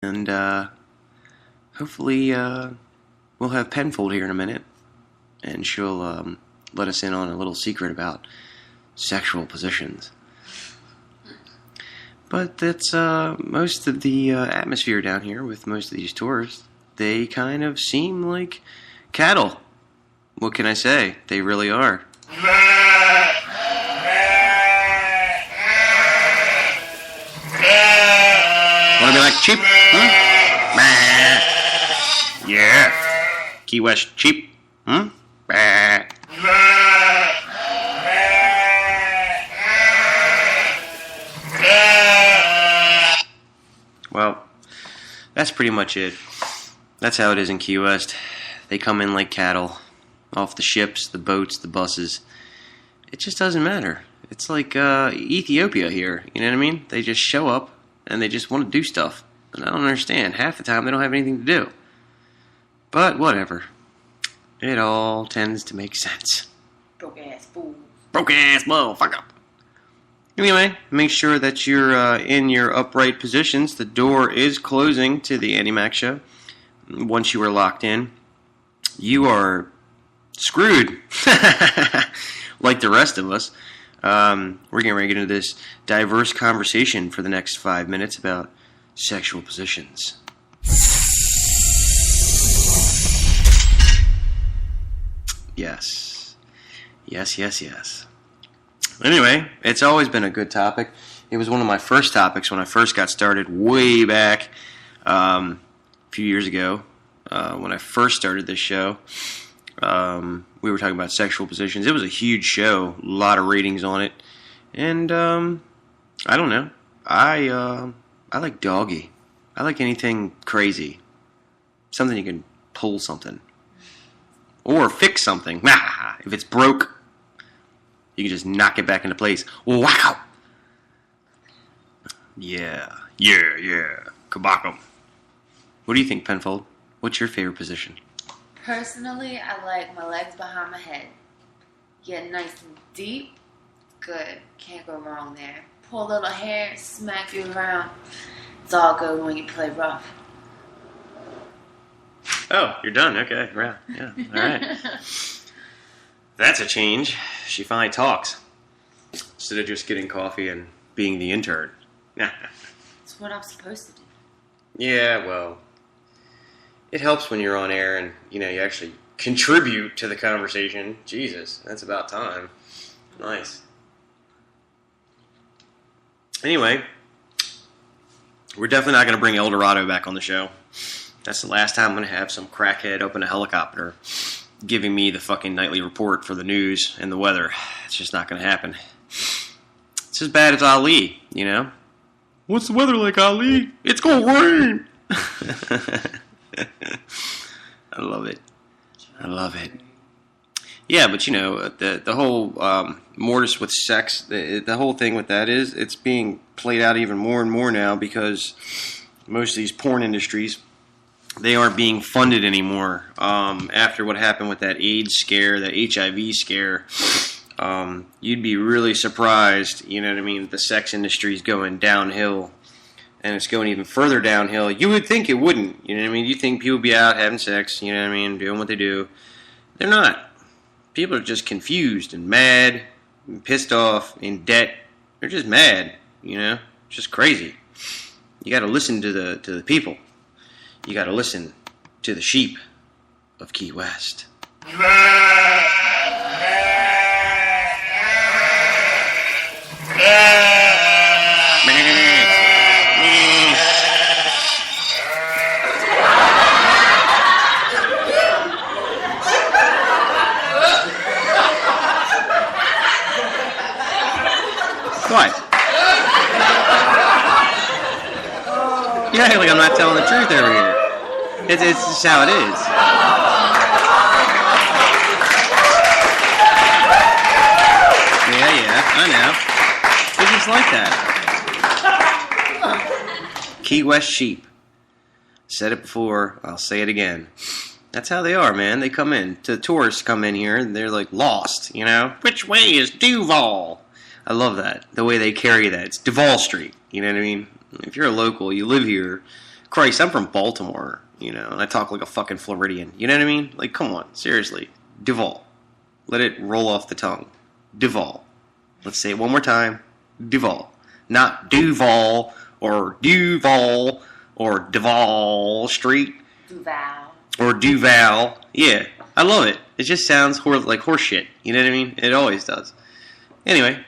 And hopefully we'll have Penfold here in a minute, and she'll let us in on a little secret about sexual positions. But that's most of the atmosphere down here with most of these tourists. They kind of seem like cattle. What can I say? They really are. Wanna be like cheap? Yeah. Key West cheap? Well, that's pretty much it. That's how it is in Key West. They come in like cattle, off the ships, the boats, the buses. It just doesn't matter. It's like Ethiopia here, you know what I mean? They just show up, and they just want to do stuff. And I don't understand. Half the time, they don't have anything to do. But whatever. It all tends to make sense. Broke-ass fool. Broke-ass motherfucker. Anyway, make sure that you're in your upright positions. The door is closing to the Andy Mac Show. Once you are locked in, you are screwed. Like the rest of us. We're getting ready to get into this diverse conversation for the next 5 minutes about sexual positions. Yes. Yes. Anyway, it's always been a good topic. It was one of my first topics when I first got started way back a few years ago when I first started this show. We were talking about sexual positions. It was a huge show, a lot of ratings on it. And I don't know. I like doggy. I like anything crazy. Something you can pull something. Or fix something. If it's broke, you can just knock it back into place. Wow! Yeah. Kabaka. What do you think, Penfold? What's your favorite position? Personally, I like my legs behind my head. Get nice and deep. Good. Can't go wrong there. Pull a little hair, smack you around. It's all good when you play rough. Oh, you're done. Okay. Yeah. All right. That's a change. She finally talks. Instead of just getting coffee and being the intern. That's what I'm supposed to do. Yeah, well, it helps when you're on air and, you actually contribute to the conversation. Jesus, that's about time. Nice. Anyway, we're definitely not going to bring El Dorado back on the show. That's the last time I'm going to have some crackhead open a helicopter giving me the fucking nightly report for the news and the weather. It's just not going to happen. It's as bad as Ali, What's the weather like, Ali? It's going to rain! I love it. Yeah, but the whole mortis with sex, the whole thing with that is it's being played out even more and more now because most of these porn industries, they aren't being funded anymore. After what happened with that AIDS scare, that HIV scare, you'd be really surprised, the sex industry is going downhill. And it's going even further downhill. You would think it wouldn't. You think people would be out having sex, doing what they do. They're not. People are just confused and mad, and pissed off, in debt. They're just mad, just crazy. You got to listen to the people. You got to listen to the sheep of Key West. What? You act like I'm not telling the truth over here. It's just how it is. Yeah, I know. It's just like that. Key West sheep. Said it before, I'll say it again. That's how they are, man. They come in. The tourists come in here, and they're like lost, Which way is Duval? I love that. The way they carry that. It's Duval Street. You know what I mean? If you're a local, you live here, Christ, I'm from Baltimore, you know, and I talk like a fucking Floridian. You know what I mean? Like, come on, seriously. Duval. Let it roll off the tongue. Duval. Let's say it one more time. Duval. Not Duval or Duval or Duval Street. Duval. Or Duval. Yeah, I love it. It just sounds like horse shit. You know what I mean? It always does. Anyway,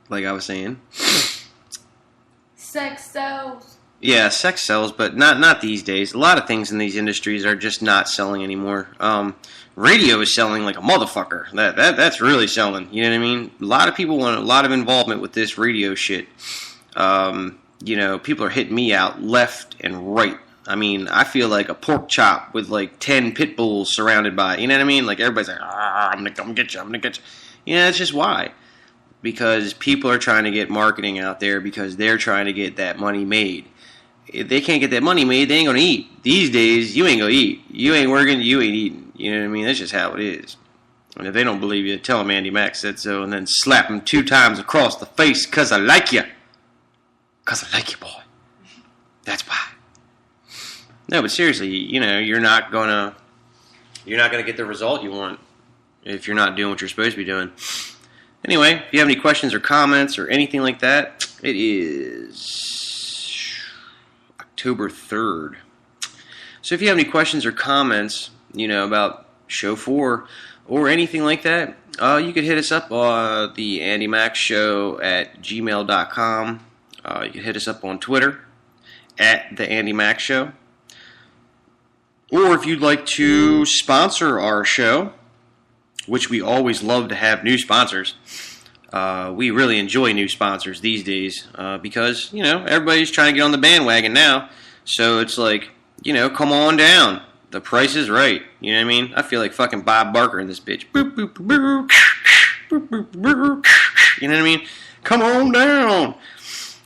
like I was saying. Sex sells. Yeah, sex sells, but not these days. A lot of things in these industries are just not selling anymore. Radio is selling like a motherfucker. That's really selling. You know what I mean? A lot of people want a lot of involvement with this radio shit. You know, people are hitting me out left and right. I mean, I feel like a pork chop with like 10 pit bulls surrounded by, you know what I mean? Like everybody's like, I'm gonna come get you, I'm gonna get you. You know, that's just why. Because people are trying to get marketing out there because they're trying to get that money made. If they can't get that money made, they ain't gonna eat. These days, you ain't gonna eat. You ain't working, you ain't eating. You know what I mean? That's just how it is. And if they don't believe you, tell them Andy Mack said so, and then slap them 2 times across the face, 'cause I like you. 'Cause I like you, boy. That's why. No, but seriously, you know, you're not gonna get the result you want if you're not doing what you're supposed to be doing. Anyway, if you have any questions or comments or anything like that, it is October 3rd. So if you have any questions or comments, you know, about Show 4 or anything like that, you could hit us up on the Andy Mack Show at gmail.com. You can hit us up on Twitter at the Andy Mack Show. Or if you'd like to sponsor our show, which we always love to have new sponsors. We really enjoy new sponsors these days because, you know, everybody's trying to get on the bandwagon now. So it's like, you know, come on down. The price is right. You know what I mean? I feel like fucking Bob Barker in this bitch. Boop, boop, boop, boop, boop, boop. You know what I mean? Come on down.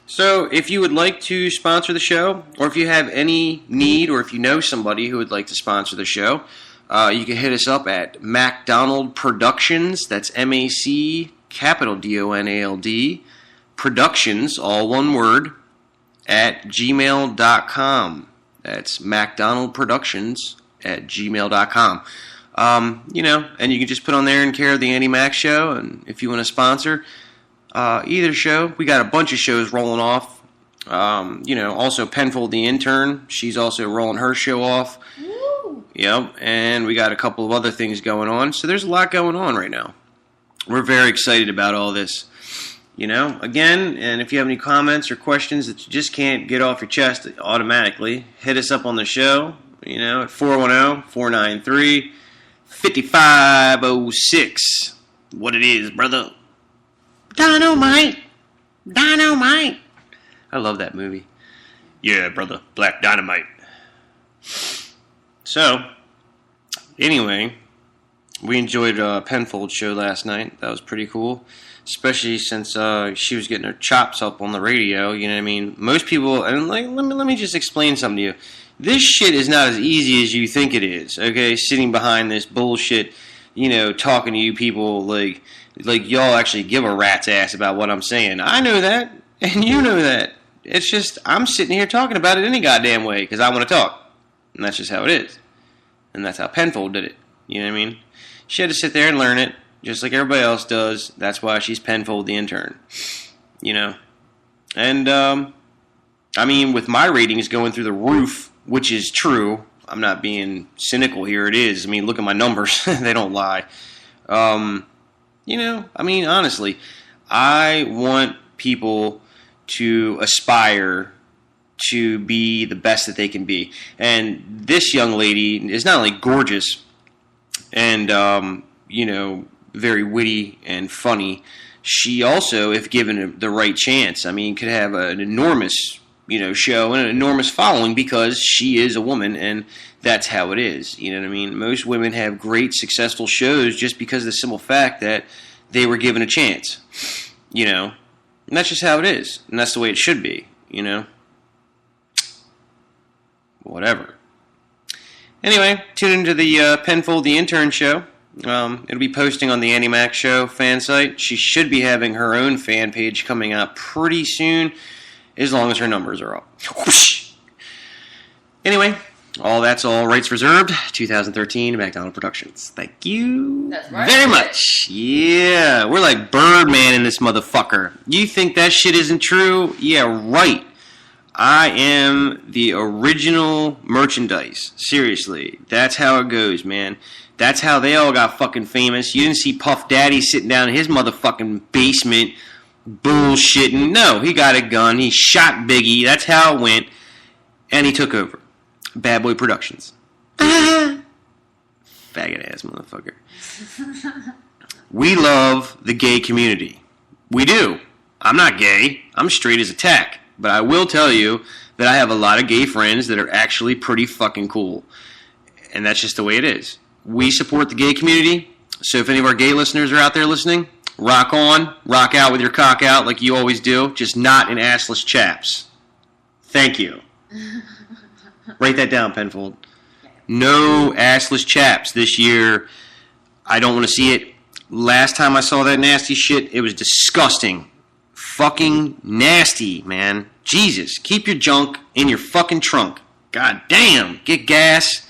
So if you would like to sponsor the show, or if you have any need, or if you know somebody who would like to sponsor the show, you can hit us up at MacDonald Productions. That's MAC, capital DONALD, Productions, all one word, at gmail.com. That's MacDonald Productions at gmail.com. You know, and you can just put on there in care of the Andy Mack Show, and if you want to sponsor either show, we got a bunch of shows rolling off. You know, also Penfold the Intern, she's also rolling her show off. Woo! Yep, and we got a couple of other things going on, so there's a lot going on right now. We're very excited about all this. You know, again, and if you have any comments or questions that you just can't get off your chest automatically, hit us up on the show, you know, at 410-493-5506. What it is, brother. Dynamite! Dynamite! I love that movie. Yeah, brother. Black Dynamite. So, anyway, we enjoyed Penfold's show last night. That was pretty cool. Especially since she was getting her chops up on the radio. You know what I mean? Most people, and like, let me just explain something to you. This shit is not as easy as you think it is. Okay, sitting behind this bullshit, you know, talking to you people like y'all actually give a rat's ass about what I'm saying. I know that, and you know that. It's just I'm sitting here talking about it any goddamn way because I want to talk, and that's just how it is. And that's how Penfold did it. You know what I mean? She had to sit there and learn it. Just like everybody else does. That's why she's Penfold the Intern. You know? And, I mean, with my ratings going through the roof, which is true, I'm not being cynical here, it is. I mean, look at my numbers. They don't lie. You know, I mean, honestly, I want people to aspire to be the best that they can be. And this young lady is not only gorgeous and, you know, very witty and funny, she also, if given the right chance, I mean, could have an enormous, you know, show and an enormous following because she is a woman and that's how it is. You know what I mean? Most women have great, successful shows just because of the simple fact that they were given a chance, you know? And that's just how it is. And that's the way it should be, you know? Whatever. Anyway, tune into the Penfold the Intern show. It'll be posting on the Andy Mack Show fan site. She should be having her own fan page coming out pretty soon. as long as her numbers are up. Whoosh. Anyway, that's all rights reserved. 2013 McDonald Productions. Thank you very much. Yeah, we're like Birdman in this motherfucker. You think that shit isn't true? Yeah, right. I am the original merchandise. Seriously. That's how it goes, man. That's how they all got fucking famous. You didn't see Puff Daddy sitting down in his motherfucking basement bullshitting. No, he got a gun. He shot Biggie. That's how it went. And he took over. Bad Boy Productions. Faggot ass motherfucker. We love the gay community. We do. I'm not gay. I'm straight as a tack. But I will tell you that I have a lot of gay friends that are actually pretty fucking cool. And that's just the way it is. We support the gay community. So if any of our gay listeners are out there listening, rock on, rock out with your cock out like you always do, just not in assless chaps. Thank you. Write that down, Penfold. No assless chaps this year. I don't want to see it. Last time I saw that nasty shit, it was disgusting. Fucking nasty, man. Jesus, keep your junk in your fucking trunk. God damn, get gas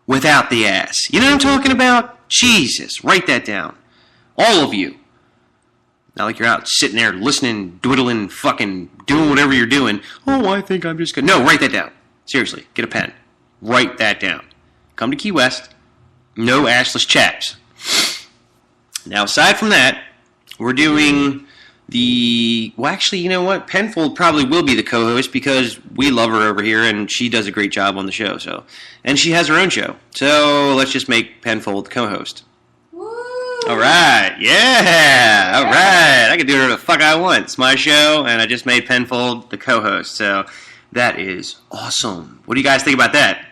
without the ass. You know what I'm talking about? Jesus, write that down. All of you. Not like you're out sitting there listening, dwiddling, fucking doing whatever you're doing. Oh, I think I'm just gonna... No, write that down. Seriously, get a pen. Write that down. Come to Key West. No assless chaps. Now, aside from that, we're doing the... Well, actually, you know what? Penfold probably will be the co-host because we love her over here and she does a great job on the show. So, and she has her own show. So let's just make Penfold the co-host. All right, yeah, all right. I can do whatever the fuck I want. It's my show, and I just made Penfold the co-host, so that is awesome. What do you guys think about that?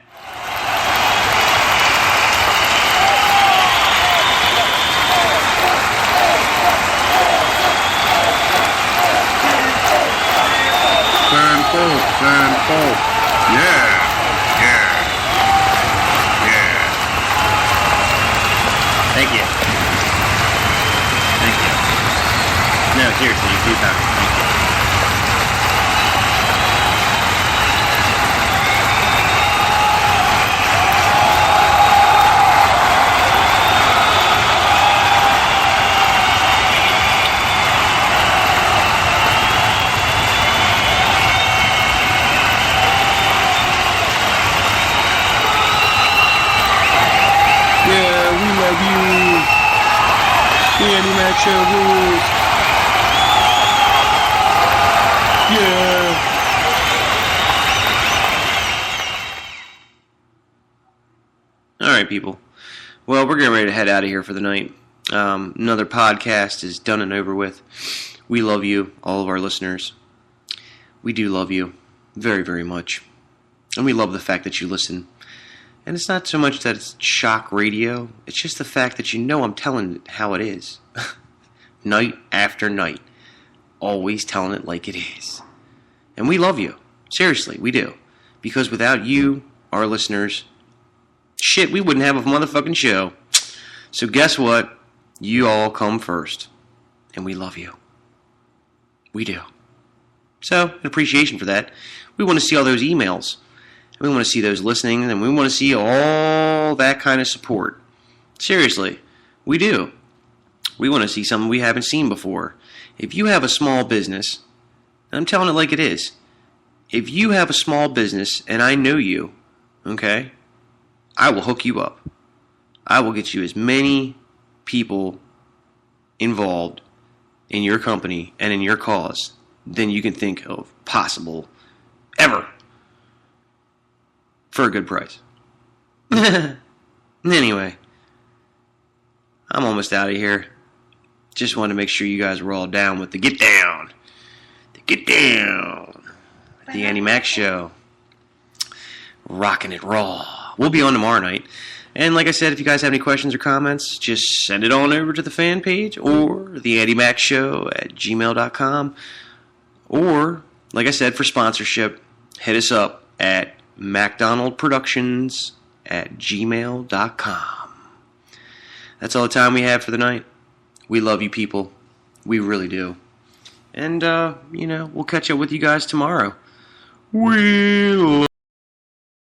Penfold, yeah. Thank you. No, seriously, you keep talking. Thank you. Yeah, we love you. The Andy Mac Show rules. Yeah. All right, people. Well, we're getting ready to head out of here for the night. Another podcast is done and over with. We love you, all of our listeners. We do love you very, very much. And we love the fact that you listen. And it's not so much that it's shock radio. It's just the fact that you know I'm telling it how it is. Night after night. Always telling it like it is. And we love you. Seriously, we do. Because without you, our listeners, shit, we wouldn't have a motherfucking show. So guess what? You all come first. And we love you. We do. So, in appreciation for that, we want to see all those emails. We want to see those listening, and we want to see all that kind of support. Seriously, we do. We want to see something we haven't seen before. If you have a small business, and I'm telling it like it is, if you have a small business and I know you, okay, I will hook you up. I will get you as many people involved in your company and in your cause than you can think of possible ever. For a good price. Anyway, I'm almost out of here. Just wanted to make sure you guys were all down with the get down. The get down. The Andy Mac Show. Rocking it raw. We'll be on tomorrow night. And like I said, if you guys have any questions or comments, just send it on over to the fan page or the Andy Mac Show at gmail.com. Or, like I said, for sponsorship, hit us up at MacDonaldProductions@gmail.com. That's all the time we have for the night. We love you people. We really do. And, we'll catch up with you guys tomorrow. We love